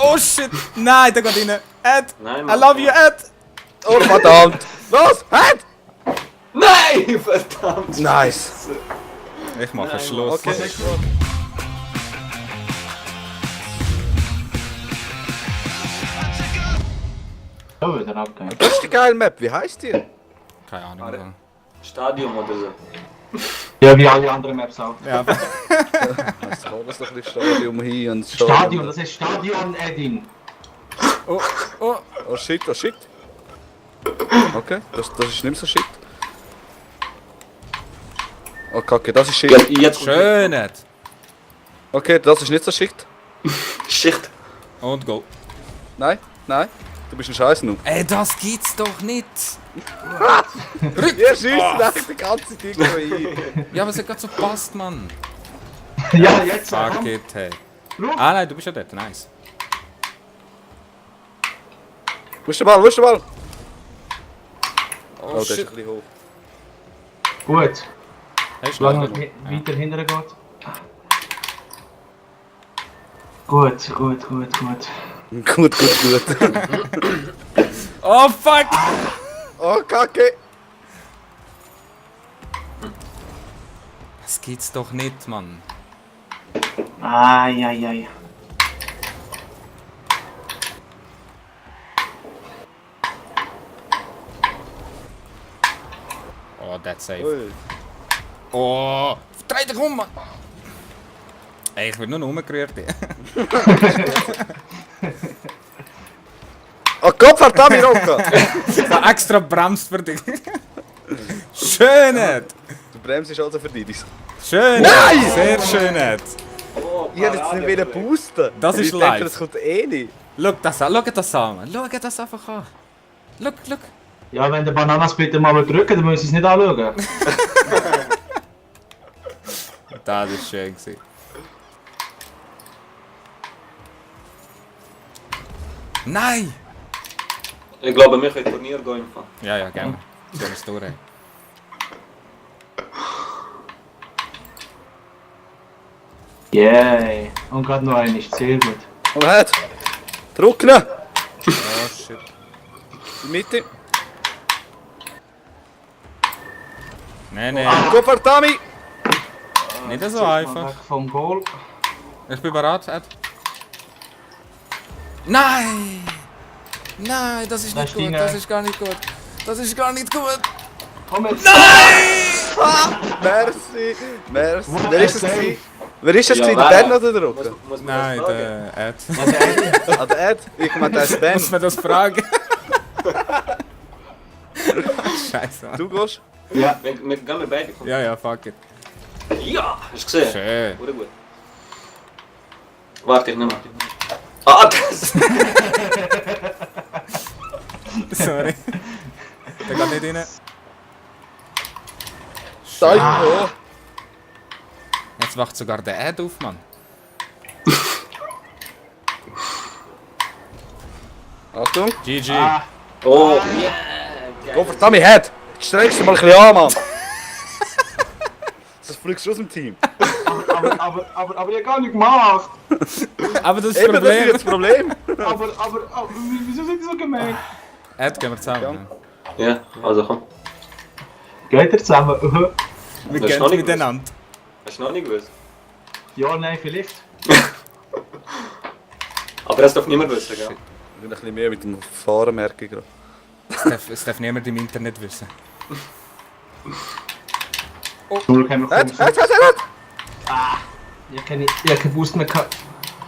Oh shit! Nein, der geht rein! Ed! Nein, I Mann. love you, Ed! Oh verdammt! Los! Ed! Nein, verdammt! Nice! Ich mache Nein, Schluss. Okay. Oh, wieder abgehen. Das ist die geile Map, wie heisst die? Keine Ahnung. Stadium oder so. Ja, wie alle anderen Maps auch. Ja, aber Jetzt kann das doch ein Stadion hier und Stadion, das ist Stadion Edin. oh, oh. Oh shit, oh shit. Okay, das ist nicht mehr so shit. Oh kacke, das ist shit. Jetzt Schön, Ed! Okay, das ist nicht so shit. Schicht. Und go. Nein, nein. Du bist ein Scheiß nun. Ey, das gibt's doch nicht! Ihr schießt eigentlich die ganze Ding rein. Ja, aber es hat gerade so gepasst, Mann! Ja, jetzt Fuck komm. it, hey. Schau. Ah nein, du bist ja dort, nice. Wo ist der Ball, wo ist der Ball? Oh, der ist ein shit. bisschen hoch. Gut. Hey, Solange schnell. es weiter hinterher geht. Gut, gut, gut, gut. Gut, gut, gut. Oh fuck! Oh kacke. Das gibt's doch nicht, Mann. Ai, ai, ai. Oh, that's safe. Ui. Oh! Dreh dich um, Mann! Ey, ich will nur noch rumgerührt. Oh Gott, verdammt, Rocco. Ich habe extra bremst für dich. Schön, Ed! Du bremst also für dich. Schön! Nein! Ed. Sehr schön, Ed! Oh, Ich hätte jetzt nicht wieder boosten. Das ist Ich denke, live. das kommt eh nicht. Schau das an, schau das an, Mann. Schau das einfach an. Schau. Ja, wenn der Bananasplitter mal drücken, dann müssen sie es nicht anschauen. Das ist schön gewesen. Nein! Ich glaube, wir können Turnier gehen. Im Fall. Ja, gerne. Sollen wir es durch? Yay. Und gerade noch eine, sehr gut. Und halt. Drucken. Oh shit. In die Mitte. Nein, Gut, verdammt. nicht so Mal einfach. weg vom Goal. Ich bin bereit, Ed. Nein! Nein, das ist Da nicht ist gut, deine. das ist gar nicht gut. Das ist gar nicht gut. Komm jetzt. Merci. Merci. What Wer ist a das? save. gewesen? Wer ist das? Ja, gewesen? Der wer? Ben oder der Rocco? Muss man Nein, das fragen? der Ed. Ja, der Edin. Ah, der Ed? Ich meine, der ist Ben. Muss man das fragen? Scheiße, Mann. Du gehst? Ja. Wir gehen wir beide. Ja, fuck it. Ja, hast du gesehen? Schön. Oder gut. Warte, ich nehme. Ah, das! Sorry. Der geht nicht rein. Da ist Ah. er. Jetzt wacht sogar der Ed auf, Mann. Achtung. GG. Ah, Oh, yeah! Gott, verdammt, Head. Jetzt strengst du mal ein bisschen an, Mann. Das fliegst du aus dem Team. aber ich hab gar nicht gemacht. Aber das ist das Eben, das ist jetzt Problem. das Problem. Aber wieso sind die so gemein? Ed, gehen wir zusammen. Ja, also komm. Geht ihr zusammen? Wir Das ist gehen noch nicht miteinander. Hast du noch nicht gewusst? Ja, nein, vielleicht. Aber das darf niemand wissen, gell? Ich bin ein bisschen mehr mit dem Fahren, merke ich gerade. Es darf niemand im Internet wissen. Nur können wir Head. kommen. Ja, Ich hab keinen Boost mehr gehabt.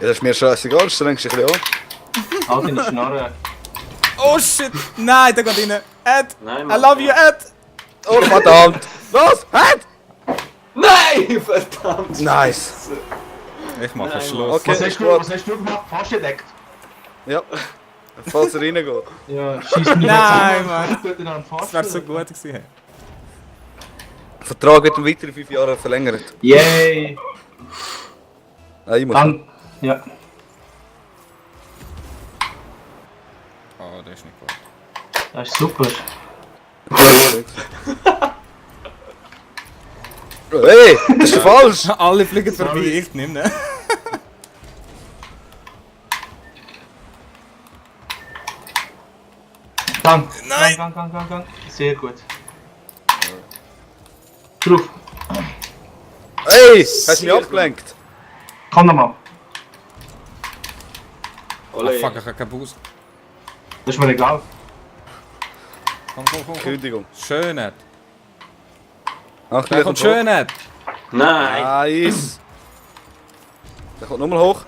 das ist mir scheißegal, strengst dich ein bisschen an. Halt deine Schnarre. Oh shit! Nein, der geht rein. Ed! Nein, I Mann. love you, Ed! Oh, verdammt. Los, Head. Nein, verdammt! Nice. Ich mache Nein, Schluss. Okay, Was ist hast du, gut. was hast du gemacht? Fast gedeckt. Ja. Falls er reingeht. Ja, schieß mich Nein, Mann. Das Das wäre so gut gewesen. Der Vertrag wird um weitere 5 Jahre verlängert. Yay. Ah, ich muss. Dann, ja. Oh, das ist nicht gut. Das ist super. Hey, das ist falsch. Alle fliegen vorbei, Sorry. ich nehme. Gang. Nein. Gang. Sehr gut. Drauf. Hey, hast du mich abgelenkt? Komm nochmal. Ah, Ole. fuck, ich hab keinen Boost. Das ist mir egal. Komm. Kündigung. Schönheit. Ach, Da kommt Schönheit. Nein. Nice. Der kommt nochmal hoch.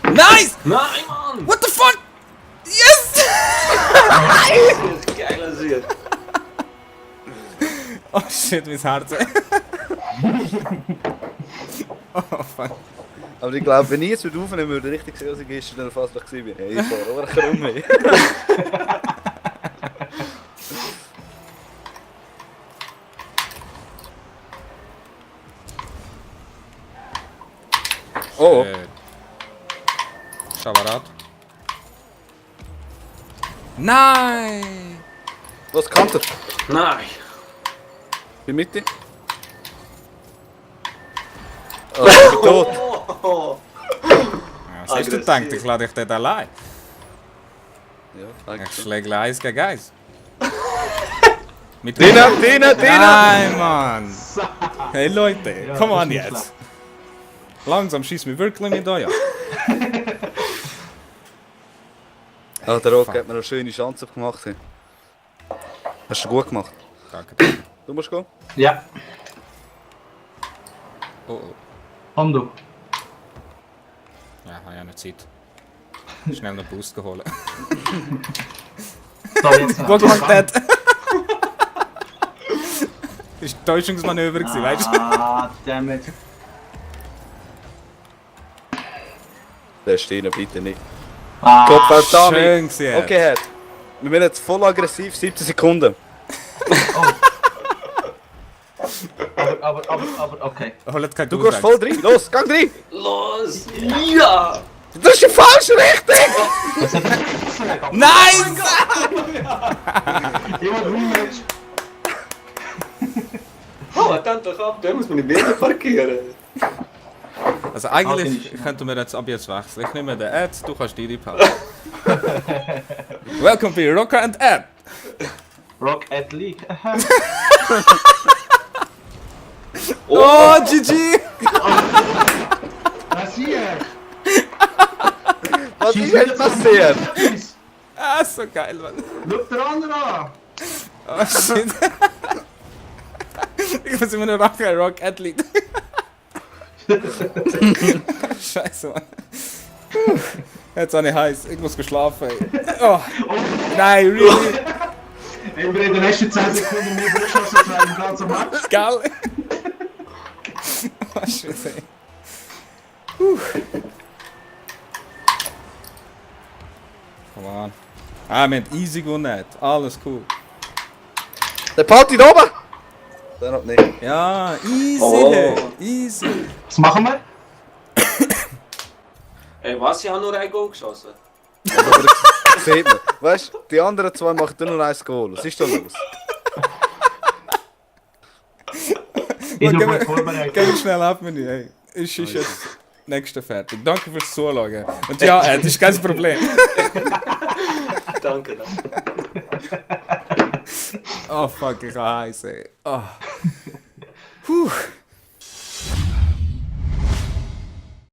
Nice! Nein, Mann. What the fuck? Yes! Geiler Sieg. Oh shit, mein Herz. Oh fuck. Aber ich glaube, wenn ich jetzt aufnehmen würde, richtig sehen, was ich gestern fast noch gewesen bin. Hey, ich fahre aber ein mehr. Oh, Schabarat. Nein! was kann er? Nein. Bin Mitte. Oh, ich bin tot. Oh. Was hast du gedacht? Ich lade dich dort allein. Ja, Ich danke. schläge Eis gegen Eis. Mit Dina! Nein, Mann! Hey Leute, Ja, komm das an ist nicht jetzt! Langsam schießt mir wirklich mit euch. Ah, der Rock hat mir eine schöne Chance gemacht. Hey. Hast du gut gemacht. Danke. Du musst gehen. Ja, Oh. komm du. Ja, habe ja nicht Zeit. Schnell noch Boost geholt. So, jetzt. Gut gemacht, Dad! Das war ein Täuschungsmanöver, weißt du? Ah, dammit. Der steht bitte nicht. Ah, Kopf auf Dami. Schön gesehen. Okay, Head. Wir werden jetzt voll aggressiv, 17 Sekunden. aber, okay. Holt kein Du gehst voll rein. Los, gang rein. Los. Ja. Das ist die falsche Richtung. Nice! Jemand Rematch. Oh, verdammt doch ab. Der muss meine Beine parkieren. Also Okay, eigentlich nicht. könnten wir jetzt ab jetzt wechseln. Ich nehme den Ed, du kannst die behalten. Welcome to Rocker and Ed! Rock at League. Oh, GG! Was hier? Was ist jetzt passiert? Ah, so geil, Mann. Schau der andere an. Oh shit. Ich muss immer nur Rock Athlete. Scheiße, Mann. Jetzt habe ich heiß. Ich muss schlafen. Ey. Oh. Nein, really. Ich bin in den letzten 10 Sekunden mehr geschossen als im ganzen Match. Geil. Oh shit, ey. Come on. Ah, wir haben easy gewonnen. Alles cool. Der Party da oben. Der noch nicht. Ja, easy. Oh. Easy. Was machen wir? Ey, was? Ich habe nur ein Goal geschossen. Sieht man. Weißt du, die anderen zwei machen nur noch ein Goal. Was ist da los? Ich Gehen noch mal wir- vorbereitet. Gehen wir schnell ab, Menü. Hey. Ist jetzt nächste fertig. Danke fürs Zuschauen. Und ja, das ist kein Problem. Danke. Oh fuck, ich habe heiß, ey. Oh. Puh.